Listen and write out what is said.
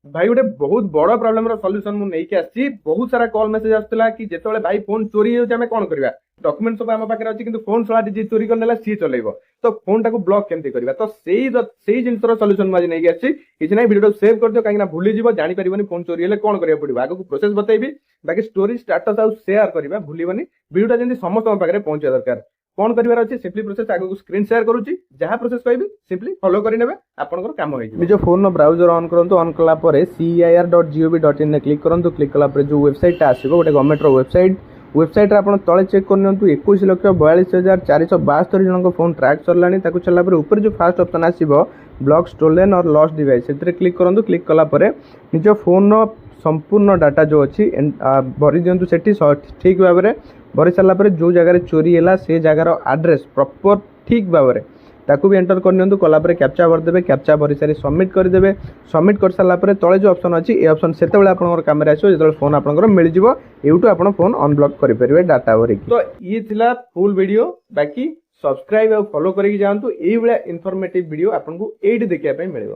भाई गोटे बहुत बड़ प्रोब्लेम सॉल्यूशन मु नहीं आसी बहुत सारा कॉल मेसेज आसला कि जिते भाई फोन चोरी होमें कौन करवा डॉक्यूमेंट सब आम पाखे अच्छी कि फोन सला जी चोरी कर सी चलेब तो फोन टाक ब्लॉक केमती करवा तो से जिन सल्यूशन मुझे नहीं आसी किसी ना वीडियो सेव कर दियो कहीं भूली जीव जानी फोन चोरी हेल्ले कौन करा पड़ो आगे प्रोसेस बतेबी बाकी स्टोरी स्टाटस आउ शेयर करवा भूलनी वीडियो जमी समस्त पाखे पहुंचा दरकार कौन करार अच्छे सिंपली प्रोसेस आगे स्क्रीन शेयर करुच्ची जहाँ प्रोसेस कहि सिंपली फॉलो करने आपंकर काम हो निज फोन ब्राउजर ऑन करूँ ऑन कला CIR.gov.in में क्लिक करूँ क्लिक कला जो वेबसाइट आसो गोटे गवर्नमेंट वेबसाइट आप तले चेक कर 21,42,472 जन फोन ट्रैक सरला चलला ऊपर जो फास्ट ऑप्शन आसो ब्लॉक स्टोलन और लॉस्ट डिवाइस से क्लिक करूँ क्लिक कला निज फोन संपूर्ण डाटा जो अच्छी भरी दिंतु से ठीक भाव में भरी सारापर जो जगार चोरी है से जगार आड्रेस प्रॉपर ठीक भाव में ताकू भी एंटर करनी कलापर कैप्चा भरदे कैप्चा भरी सारी सबमिट करदे सबमिट कर सारापर तले जो ऑप्शन अच्छी ये ऑप्शन से कम आसो जो फोन आप मिल यूट्यूब आप फोन अनब्लॉक करेंगे डाटा भर तो ये थिला फुल वीडियो बाकी सब्सक्राइब और फॉलो करके जातु ये इनफॉर्मेटिव वीडियो आपको ये देखा मिले।